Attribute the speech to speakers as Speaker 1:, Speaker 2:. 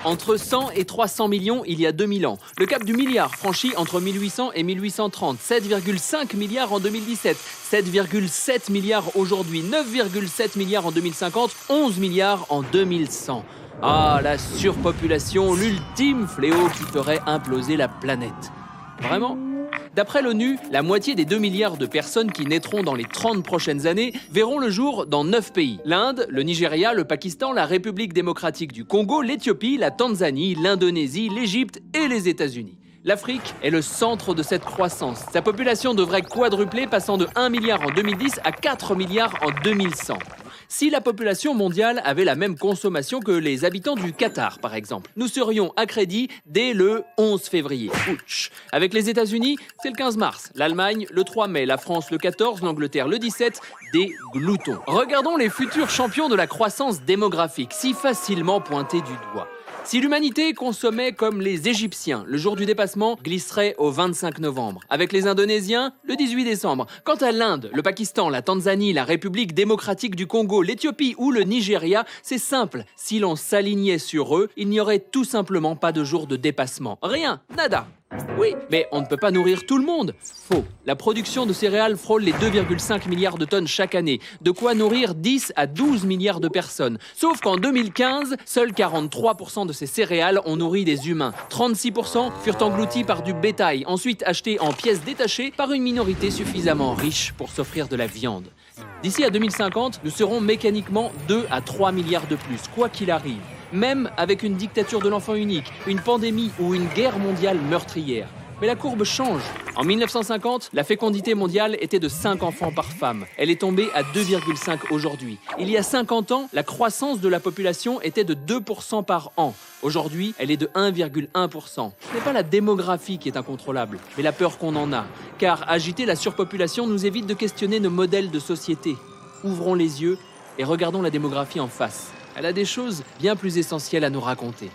Speaker 1: Entre 100 et 300 millions il y a 2000 ans. Le cap du milliard franchi entre 1800 et 1830. 7,5 milliards en 2017. 7,7 milliards aujourd'hui. 9,7 milliards en 2050. 11 milliards en 2100. Ah, la surpopulation, l'ultime fléau qui ferait imploser la planète. Vraiment ? D'après l'ONU, la moitié des 2 milliards de personnes qui naîtront dans les 30 prochaines années verront le jour dans 9 pays. L'Inde, le Nigeria, le Pakistan, la République démocratique du Congo, l'Éthiopie, la Tanzanie, l'Indonésie, l'Égypte et les États-Unis. L'Afrique est le centre de cette croissance. Sa population devrait quadrupler, passant de 1 milliard en 2010 à 4 milliards en 2100. Si la population mondiale avait la même consommation que les habitants du Qatar, par exemple, nous serions à crédit dès le 11 février. Ouch. Avec les États-Unis, c'est le 15 mars, l'Allemagne le 3 mai, la France le 14, l'Angleterre le 17, des gloutons. Regardons les futurs champions de la croissance démographique, si facilement pointés du doigt. Si l'humanité consommait comme les Égyptiens, le jour du dépassement glisserait au 25 novembre. Avec les Indonésiens, le 18 décembre. Quant à l'Inde, le Pakistan, la Tanzanie, la République démocratique du Congo, l'Éthiopie ou le Nigeria, c'est simple. Si l'on s'alignait sur eux, il n'y aurait tout simplement pas de jour de dépassement. Rien, nada. Oui, mais on ne peut pas nourrir tout le monde. Faux. La production de céréales frôle les 2,5 milliards de tonnes chaque année. De quoi nourrir 10 à 12 milliards de personnes. Sauf qu'en 2015, seuls 43% de ces céréales ont nourri des humains. 36% furent engloutis par du bétail, ensuite achetés en pièces détachées par une minorité suffisamment riche pour s'offrir de la viande. D'ici à 2050, nous serons mécaniquement 2 à 3 milliards de plus, quoi qu'il arrive. Même avec une dictature de l'enfant unique, une pandémie ou une guerre mondiale meurtrière. Mais la courbe change. En 1950, la fécondité mondiale était de 5 enfants par femme. Elle est tombée à 2,5 aujourd'hui. Il y a 50 ans, la croissance de la population était de 2% par an. Aujourd'hui, elle est de 1,1%. Ce n'est pas la démographie qui est incontrôlable, mais la peur qu'on en a. Car agiter la surpopulation nous évite de questionner nos modèles de société. Ouvrons les yeux et regardons la démographie en face. Elle a des choses bien plus essentielles à nous raconter.